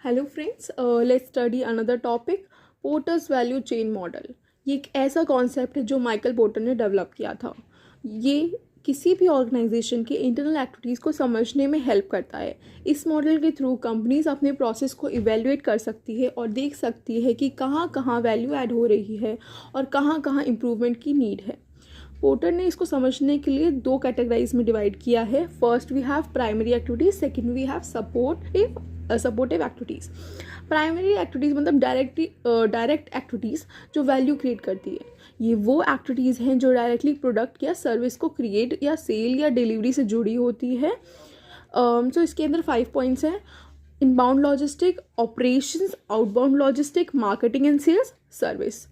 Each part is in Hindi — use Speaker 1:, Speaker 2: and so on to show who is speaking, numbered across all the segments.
Speaker 1: Hello friends, let's study another topic, porters value chain model. ये एक ऐसा कॉन्सेप्ट है जो माइकल पोर्टर ने डेवलप किया था। ये किसी भी ऑर्गेनाइजेशन के इंटरनल एक्टिविटीज़ को समझने में हेल्प करता है। इस मॉडल के थ्रू कंपनीज अपने प्रोसेस को इवेल्युएट कर सकती है और देख सकती है कि कहाँ कहाँ वैल्यू ऐड हो रही है और कहाँ कहाँ इम्प्रूवमेंट की नीड है। पोर्टर ने इसको समझने के लिए दो कैटेगराइज में डिवाइड किया है। First we have primary activities, second we have supportive activities. Primary activities मतलब डायरेक्ट एक्टिविटीज़ जो वैल्यू क्रिएट करती है। ये वो एक्टिविटीज़ हैं जो डायरेक्टली प्रोडक्ट या सर्विस को क्रिएट या सेल या डिलीवरी से जुड़ी होती है। तो इसके अंदर 5 पॉइंट्स हैं: inbound logistic, operations, outbound logistic, marketing and sales, service.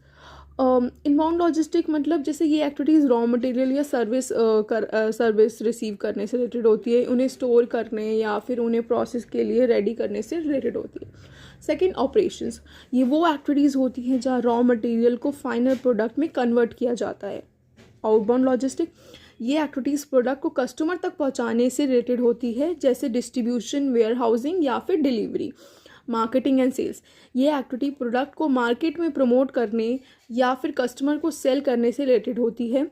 Speaker 1: Inbound logistic मतलब जैसे ये एक्टिविटीज़ रॉ मटेरियल या सर्विस रिसीव करने से रिलेटेड होती है, उन्हें स्टोर करने या फिर उन्हें प्रोसेस के लिए रेडी करने से रिलेटेड होती है। सेकंड, ऑपरेशंस, ये वो एक्टिविटीज़ होती हैं जहाँ रॉ मटेरियल को फाइनल प्रोडक्ट में कन्वर्ट किया जाता है। आउटबाउंड लॉजिस्टिक, ये एक्टिविटीज़ प्रोडक्ट को कस्टमर तक पहुँचाने से रिलेटेड होती है, जैसे डिस्ट्रीब्यूशन, वेयर हाउसिंग या फिर डिलीवरी। मार्केटिंग एंड सेल्स, ये एक्टिविटी प्रोडक्ट को मार्केट में प्रमोट करने या फिर कस्टमर को सेल करने से रिलेटेड होती है,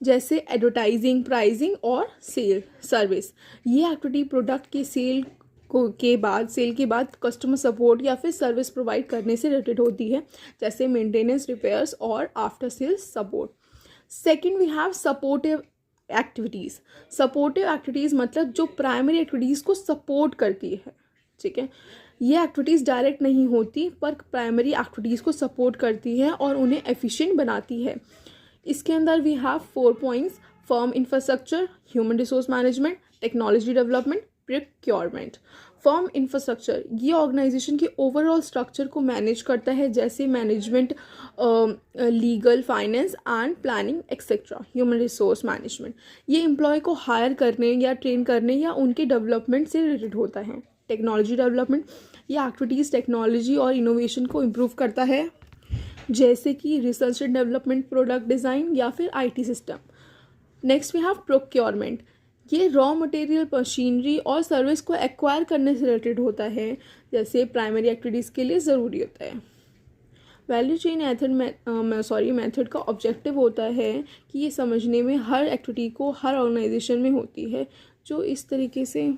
Speaker 1: जैसे एडवर्टाइजिंग, प्राइसिंग और सेल। सर्विस, ये एक्टिविटी प्रोडक्ट के सेल के बाद कस्टमर सपोर्ट या फिर सर्विस प्रोवाइड करने से रिलेटेड होती है, जैसे मेंटेनेंस, रिपेयर्स और after sales support. Second we have supportive activities. Supportive activities मतलब जो प्राइमरी एक्टिविटीज़ को सपोर्ट करती है, ठीक है। ये एक्टिविटीज़ डायरेक्ट नहीं होती पर प्राइमरी एक्टिविटीज़ को सपोर्ट करती है और उन्हें एफिशिएंट बनाती है। इसके अंदर we have 4 points: firm infrastructure, human resource management, technology development, procurement. Firm infrastructure ये ऑर्गेनाइजेशन के ओवरऑल स्ट्रक्चर को मैनेज करता है, जैसे management, legal, finance and planning etcetera. Human resource management ये एम्प्लॉय को हायर करने या ट्रेन करने या उनके डेवलपमेंट से रिलेटेड होता है। टेक्नोलॉजी डेवलपमेंट ये एक्टिविटीज़ टेक्नोलॉजी और इनोवेशन को इम्प्रूव करता है, जैसे कि research and development, product design या फिर IT system. Next we have procurement, ये रॉ मटेरियल, मशीनरी और सर्विस को एक्वायर करने से रिलेटेड होता है, जैसे प्राइमरी एक्टिविटीज़ के लिए ज़रूरी होता है। वैल्यू चेन मेथड का ऑब्जेक्टिव होता है कि ये समझने में हर एक्टिविटी को हर ऑर्गेनाइजेशन में होती है जो इस तरीके से